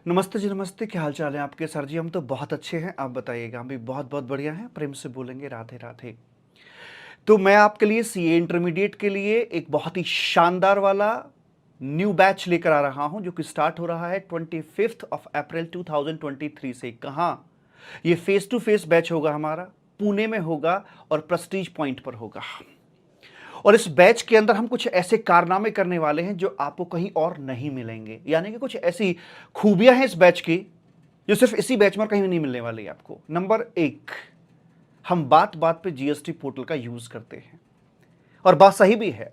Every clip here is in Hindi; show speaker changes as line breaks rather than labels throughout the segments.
नमस्ते जी, नमस्ते। क्या हाल चाल है आपके सर जी? हम तो बहुत अच्छे हैं, आप बताइएगा। हम भी बहुत बहुत बढ़िया हैं। प्रेम से बोलेंगे राधे राधे। तो मैं आपके लिए सीए इंटरमीडिएट के लिए एक बहुत ही शानदार वाला न्यू बैच लेकर आ रहा हूं, जो कि स्टार्ट हो रहा है 25 अप्रैल 2023 से। कहाँ? ये फेस टू फेस बैच होगा हमारा, पुणे में होगा और प्रेस्टीज पॉइंट पर होगा। और इस बैच के अंदर हम कुछ ऐसे कारनामे करने वाले हैं जो आपको कहीं और नहीं मिलेंगे। यानी कि कुछ ऐसी खूबियां हैं इस बैच की जो सिर्फ इसी बैच में कहीं नहीं मिलने वाली है आपको। नंबर एक, हम बात बात पे जीएसटी पोर्टल का यूज करते हैं, और बात सही भी है।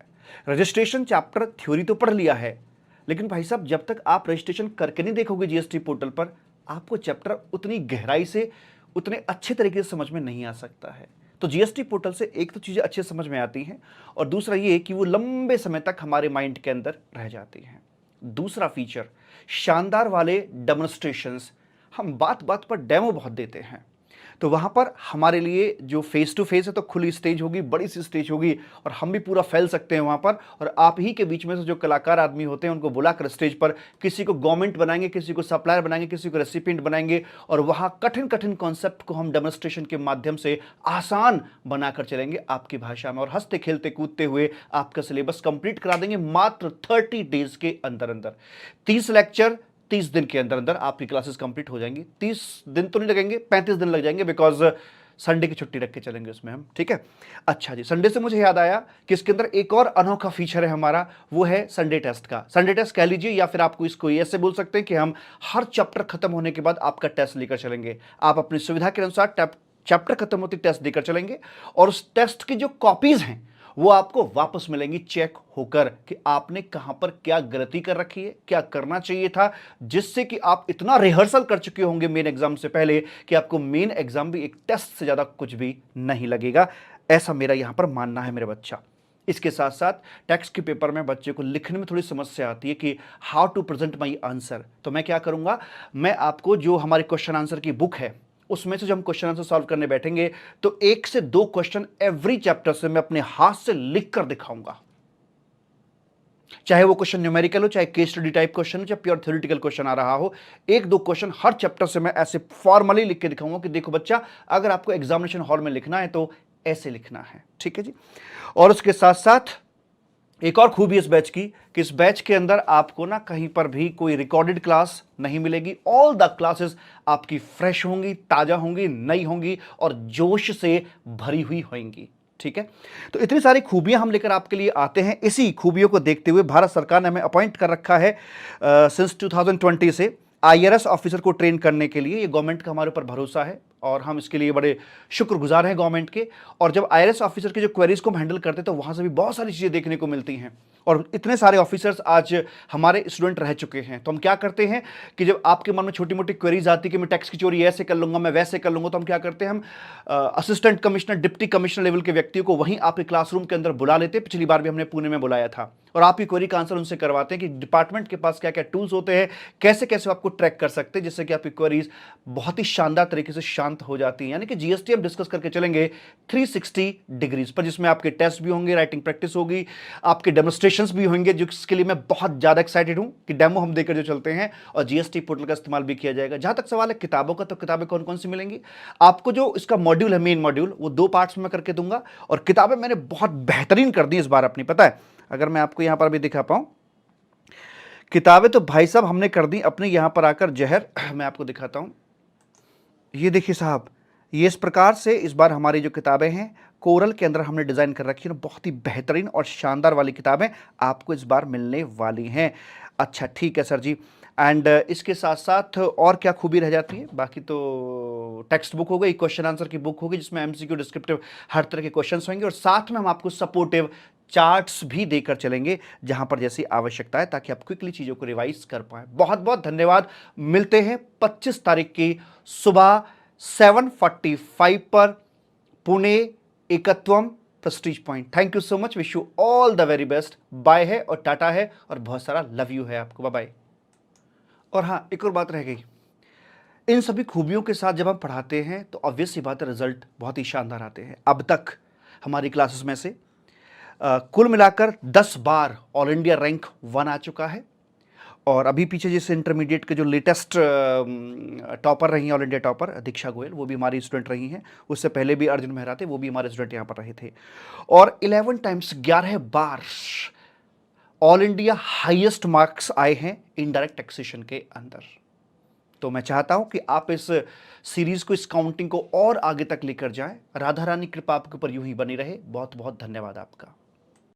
रजिस्ट्रेशन चैप्टर थ्योरी तो पढ़ लिया है, लेकिन भाई साहब जब तक आप रजिस्ट्रेशन करके नहीं देखोगे जीएसटी पोर्टल पर, आपको चैप्टर उतनी गहराई से, उतने अच्छे तरीके से समझ में नहीं आ सकता है। तो जीएसटी पोर्टल से एक तो चीजें अच्छे समझ में आती हैं, और दूसरा ये कि वो लंबे समय तक हमारे माइंड के अंदर रह जाती हैं। दूसरा फीचर, शानदार वाले डेमोन्स्ट्रेशंस। हम बात बात पर डेमो बहुत देते हैं, तो वहां पर हमारे लिए जो फेस टू फेस है तो खुली स्टेज होगी, बड़ी सी स्टेज होगी, और हम भी पूरा फैल सकते हैं वहां पर। और आप ही के बीच में से जो कलाकार आदमी होते हैं उनको बुलाकर स्टेज पर किसी को गवर्नमेंट बनाएंगे, किसी को सप्लायर बनाएंगे, किसी को रेसिपिएंट बनाएंगे, और वहां कठिन कठिन कॉन्सेप्ट को हम डेमोन्स्ट्रेशन के माध्यम से आसान बनाकर चलेंगे आपकी भाषा में, और हंसते खेलते कूदते हुए आपका सिलेबस कंप्लीट करा देंगे मात्र 30 डेज के अंदर अंदर। 30 लेक्चर 30 दिन के अंदर अंदर आपकी क्लासेस कंप्लीट हो जाएंगी। 30 दिन तो नहीं लगेंगे, 35 दिन लग जाएंगे, बिकॉज संडे की छुट्टी रख के चलेंगे उसमें हम। ठीक है? अच्छा जी, संडे से मुझे याद आया कि इसके अंदर एक और अनोखा फीचर है हमारा, वो है संडे टेस्ट का। संडे टेस्ट कह लीजिए, या फिर आपको इसको ऐसे बोल सकते हैं कि हम हर चैप्टर खत्म होने के बाद आपका टेस्ट लेकर चलेंगे। आप अपनी सुविधा के अनुसार चैप्टर खत्म होती टेस्ट देकर चलेंगे, और उस टेस्ट की जो कॉपीज हैं वो आपको वापस मिलेंगी चेक होकर कि आपने कहां पर क्या गलती कर रखी है, क्या करना चाहिए था, जिससे कि आप इतना रिहर्सल कर चुके होंगे मेन एग्जाम से पहले कि आपको मेन एग्जाम भी एक टेस्ट से ज्यादा कुछ भी नहीं लगेगा। ऐसा मेरा यहां पर मानना है मेरे बच्चा। इसके साथ साथ टेक्स्ट के पेपर में बच्चे को लिखने में थोड़ी समस्या आती है कि how to present my answer. तो मैं क्या करूंगा, मैं आपको जो हमारे क्वेश्चन आंसर की बुक है उसमें से जब हम क्वेश्चन आंसर सॉल्व करने बैठेंगे तो 1 से 2 क्वेश्चन एवरी चैप्टर से मैं अपने हाथ से लिख कर दिखाऊंगा। चाहे वो क्वेश्चन न्यूमेरिकल हो, चाहे केस स्टडी टाइप क्वेश्चन हो, चाहे प्योर थ्योरेटिकल क्वेश्चन आ रहा हो, 1-2 क्वेश्चन हर चैप्टर से मैं ऐसे फॉर्मली लिख के दिखाऊंगा कि देखो बच्चा, अगर आपको एग्जामिनेशन हॉल में लिखना है तो ऐसे लिखना है। ठीक है जी? और उसके साथ साथ एक और खूबी इस बैच की कि इस बैच के अंदर आपको ना कहीं पर भी कोई रिकॉर्डेड क्लास नहीं मिलेगी। ऑल द क्लासेस आपकी फ्रेश होंगी, ताजा होंगी, नई होंगी और जोश से भरी हुई होंगी। ठीक है? तो इतनी सारी खूबियां हम लेकर आपके लिए आते हैं। इसी खूबियों को देखते हुए भारत सरकार ने हमें अपॉइंट कर रखा है सिंस 2020 से आईआरएस ऑफिसर को ट्रेन करने के लिए। ये गवर्नमेंट का हमारे ऊपर भरोसा है और हम इसके लिए बड़े शुक्रगुजार हैं गवर्नमेंट के। और जब आईआरएस ऑफिसर की जो क्वेरीज को हम हैंडल करते हैं तो वहां से भी बहुत सारी चीजें देखने को मिलती हैं, और इतने सारे ऑफिसर्स आज हमारे स्टूडेंट रह चुके हैं। तो हम क्या करते हैं कि जब आपके मन में छोटी मोटी क्वेरीज आती है कि मैं टैक्स की चोरी ऐसे कर लूंगा, मैं वैसे कर लूंगा, तो हम क्या करते हैं, हम assistant commissioner, deputy commissioner level के व्यक्तियों को वहीं आपके क्लासरूम के अंदर बुला लेते हैं। पिछली बार भी हमने पुणे में बुलाया था, और आपकी क्वेरी का आंसर उनसे करवाते हैं कि डिपार्टमेंट के पास क्या क्या टूल्स होते हैं, कैसे कैसे आपको ट्रैक कर सकते हैं, जिससे कि आपकी क्वेरीज बहुत ही शानदार तरीके से शांत हो जाती हैं। यानी कि जीएसटी हम डिस्कस करके चलेंगे 360 डिग्रीज पर, जिसमें आपके टेस्ट भी होंगे, राइटिंग प्रैक्टिस होगी, आपके डेमोन्स्ट्रेशंस भी होंगे, जिसके लिए मैं बहुत ज्यादा एक्साइटेड हूं कि डेमो हम देकर जो चलते हैं, और जीएसटी पोर्टल का इस्तेमाल भी किया जाएगा। जहां तक सवाल है किताबों का, तो किताबें कौन कौन सी मिलेंगी आपको? जो इसका मॉड्यूल है, मेन मॉड्यूल, वो 2 पार्ट्स में मैं करके दूंगा, और किताबें मैंने बहुत बेहतरीन कर दी इस बार अपनी। पता है, अगर मैं आपको यहां पर भी दिखा पाऊं किताबें, तो भाई साहब हमने कर दी अपने यहां पर आकर जहर। मैं आपको दिखाता हूं, ये देखिए साहब, ये इस प्रकार से इस बार हमारी जो किताबें हैं कोरल के अंदर हमने डिजाइन कर रखी है, बहुत ही बेहतरीन और शानदार वाली किताबें आपको इस बार मिलने वाली हैं। अच्छा ठीक है सर जी। एंड इसके साथ साथ और क्या खूबी रह जाती है? बाकी तो टेक्स्ट बुक हो गई, क्वेश्चन आंसर की बुक होगी जिसमें एमसीक्यू, डिस्क्रिप्टिव हर तरह के क्वेश्चंस होंगे, और साथ में हम आपको सपोर्टिव चार्ट्स भी देकर चलेंगे जहां पर जैसी आवश्यकता है, ताकि आप क्विकली चीजों को रिवाइज कर पाए। बहुत बहुत धन्यवाद। मिलते हैं 25 तारीख की सुबह 7:45 पर, Pune Ekatvam prestige point. Thank you so much, wish you all the very best. Bye है और टाटा है और बहुत सारा लव यू है आपको। Bye bye. और हाँ, एक और बात रह गई, इन सभी खूबियों के साथ जब हम पढ़ाते हैं तो ऑब्वियस सी बात है, रिजल्ट बहुत ही शानदार आते हैं। अब तक हमारी क्लासेस में से कुल मिलाकर 10 बार ऑल इंडिया रैंक 1 आ चुका है, और अभी पीछे जैसे इंटरमीडिएट के जो लेटेस्ट टॉपर रही हैं, ऑल इंडिया टॉपर दीक्षा गोयल, वो भी हमारी स्टूडेंट रही हैं। उससे पहले भी अर्जुन मेहरा थे, वो भी हमारे स्टूडेंट यहाँ पर रहे थे। और 11 टाइम्स 11 बार ऑल इंडिया हाईएस्ट मार्क्स आए हैं इनडायरेक्ट टैक्सेशन के अंदर। तो मैं चाहता हूं कि आप इस सीरीज को, इस काउंटिंग को और आगे तक लेकर जाएं। राधा रानी कृपा आपके ऊपर यूं ही बनी रहे। बहुत बहुत धन्यवाद आपका।